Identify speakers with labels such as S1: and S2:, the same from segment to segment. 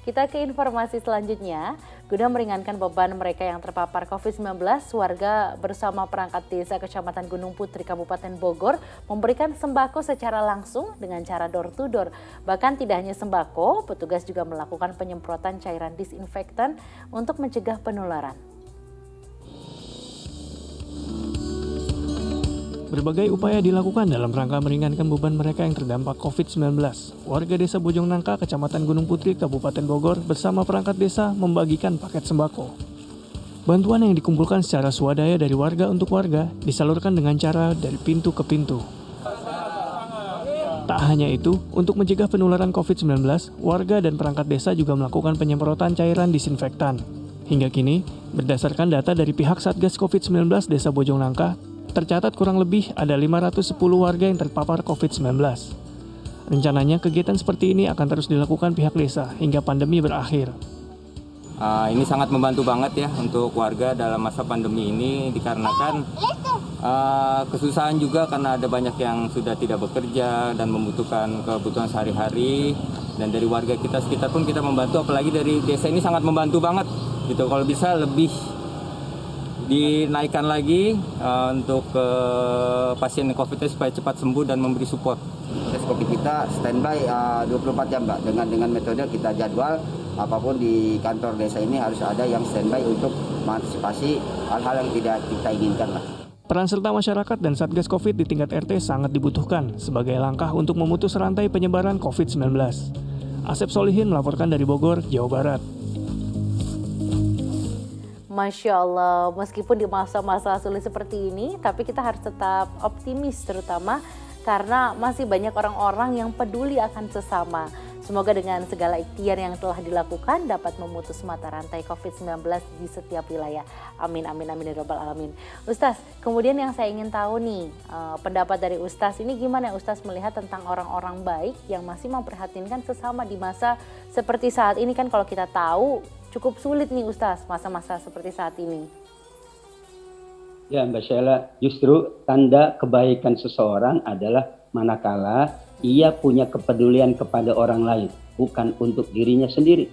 S1: Kita ke informasi selanjutnya. Guna meringankan beban mereka yang terpapar COVID-19, warga bersama perangkat desa Kecamatan Gunung Putri, Kabupaten Bogor memberikan sembako secara langsung dengan cara door to door. Bahkan tidak hanya sembako, petugas juga melakukan penyemprotan cairan disinfektan untuk mencegah penularan.
S2: Berbagai upaya dilakukan dalam rangka meringankan beban mereka yang terdampak COVID-19. Warga desa Bojong Nangka, Kecamatan Gunung Putri, Kabupaten Bogor bersama perangkat desa membagikan paket sembako. Bantuan yang dikumpulkan secara swadaya dari warga untuk warga disalurkan dengan cara dari pintu ke pintu. Tak hanya itu, untuk mencegah penularan COVID-19, warga dan perangkat desa juga melakukan penyemprotan cairan disinfektan. Hingga kini, berdasarkan data dari pihak Satgas COVID-19 Desa Bojong Nangka, tercatat kurang lebih ada 510 warga yang terpapar COVID-19. Rencananya kegiatan seperti ini akan terus dilakukan pihak desa hingga pandemi berakhir.
S3: Ini sangat membantu banget ya untuk warga dalam masa pandemi ini dikarenakan kesusahan juga karena ada banyak yang sudah tidak bekerja dan membutuhkan kebutuhan sehari-hari, dan dari warga kita sekitar pun kita membantu, apalagi dari desa ini sangat membantu banget gitu. Kalau bisa lebih dinaikkan lagi untuk pasien COVID supaya cepat sembuh dan memberi support.
S4: Tes COVID kita standby 24 jam Mbak. Dengan metode kita jadwal apapun di kantor desa ini harus ada yang standby untuk mengantisipasi hal-hal yang tidak kita inginkan lah.
S2: Peran serta masyarakat dan Satgas COVID di tingkat RT sangat dibutuhkan sebagai langkah untuk memutus rantai penyebaran COVID-19. Asep Solihin melaporkan dari Bogor, Jawa Barat.
S1: Masya Allah, meskipun di masa-masa sulit seperti ini, tapi kita harus tetap optimis, terutama karena masih banyak orang-orang yang peduli akan sesama. Semoga dengan segala ikhtiar yang telah dilakukan dapat memutus mata rantai COVID-19 di setiap wilayah. Amin, amin, amin, ya rabbal alamin. Ustaz, kemudian yang saya ingin tahu nih, pendapat dari Ustaz ini gimana Ustaz melihat tentang orang-orang baik yang masih memperhatikan sesama di masa seperti saat ini, kan kalau kita tahu cukup sulit nih Ustaz masa-masa seperti saat ini.
S5: Ya Mbak Sheila, justru tanda kebaikan seseorang adalah manakala ia punya kepedulian kepada orang lain, bukan untuk dirinya sendiri.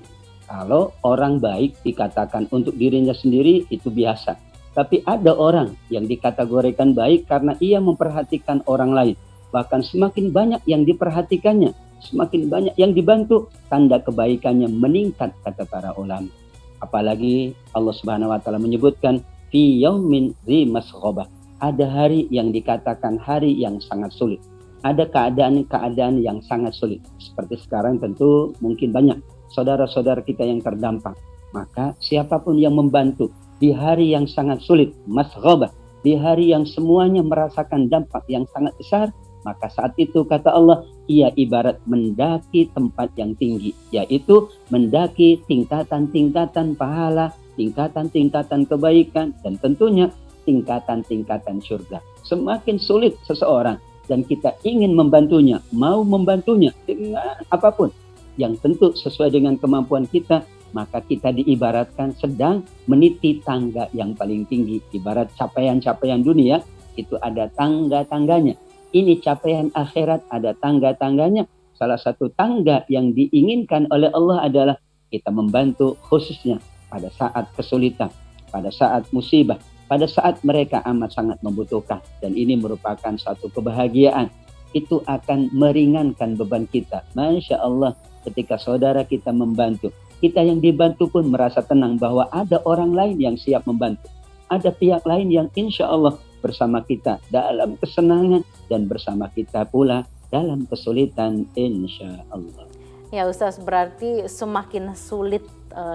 S5: Kalau orang baik dikatakan untuk dirinya sendiri itu biasa. Tapi ada orang yang dikategorikan baik karena ia memperhatikan orang lain. Bahkan semakin banyak yang diperhatikannya, semakin banyak yang dibantu, tanda kebaikannya meningkat, kata para ulama. Apalagi Allah Subhanahu wa taala menyebutkan fi yaumin dzi masghobah. Ada hari yang dikatakan hari yang sangat sulit. Ada keadaan-keadaan yang sangat sulit. Seperti sekarang tentu mungkin banyak saudara-saudara kita yang terdampak. Maka siapapun yang membantu di hari yang sangat sulit, masghobah, di hari yang semuanya merasakan dampak yang sangat besar, maka saat itu kata Allah, ia ibarat mendaki tempat yang tinggi, yaitu mendaki tingkatan-tingkatan pahala, tingkatan-tingkatan kebaikan, dan tentunya tingkatan-tingkatan surga. Semakin sulit seseorang dan kita ingin membantunya, mau membantunya dengan apapun yang tentu sesuai dengan kemampuan kita, maka kita diibaratkan sedang meniti tangga yang paling tinggi. Ibarat capaian-capaian dunia itu ada tangga-tangganya. Ini capaian akhirat ada tangga-tangganya. Salah satu tangga yang diinginkan oleh Allah adalah kita membantu khususnya pada saat kesulitan, pada saat musibah, pada saat mereka amat sangat membutuhkan. Dan ini merupakan satu kebahagiaan. Itu akan meringankan beban kita. Masya Allah, ketika saudara kita membantu, kita yang dibantu pun merasa tenang bahwa ada orang lain yang siap membantu. Ada pihak lain yang insya Allah bersama kita dalam kesenangan dan bersama kita pula dalam kesulitan insya Allah.
S1: Ya Ustaz, berarti semakin sulit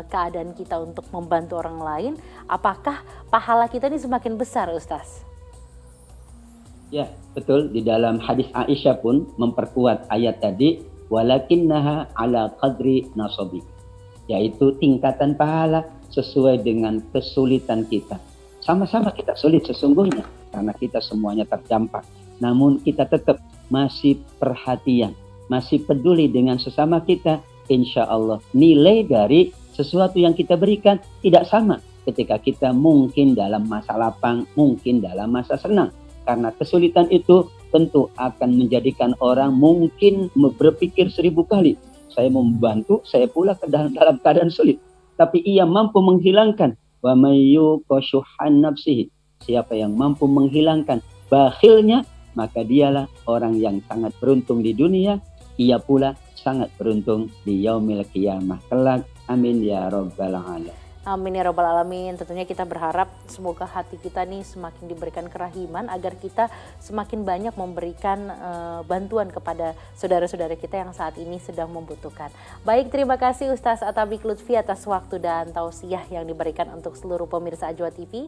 S1: keadaan kita untuk membantu orang lain, apakah pahala kita ini semakin besar Ustaz?
S5: Ya betul, di dalam hadis Aisyah pun memperkuat ayat tadi, walakinnaha ala qadri nasabi, yaitu tingkatan pahala sesuai dengan kesulitan kita. Sama-sama kita sulit sesungguhnya karena kita semuanya terdampak. Namun kita tetap masih perhatian, masih peduli dengan sesama kita. Insya Allah nilai dari sesuatu yang kita berikan tidak sama ketika kita mungkin dalam masa lapang, mungkin dalam masa senang. Karena kesulitan itu tentu akan menjadikan orang mungkin berpikir 1000 kali saya membantu, saya pula dalam keadaan sulit. Tapi ia mampu menghilangkan. Wa may yuqa syuhhan nafsihi. Siapa yang mampu menghilangkan bakhilnya, maka dialah orang yang sangat beruntung di dunia. Ia pula sangat beruntung di yaumil qiyamah kelak. Amin ya rabbal alamin.
S1: Amin ya robbal alamin. Tentunya kita berharap semoga hati kita nih semakin diberikan kerahiman agar kita semakin banyak memberikan bantuan kepada saudara-saudara kita yang saat ini sedang membutuhkan. Baik, terima kasih Ustaz Atabik Lutfi atas waktu dan tausiah yang diberikan untuk seluruh pemirsa Ajwa TV.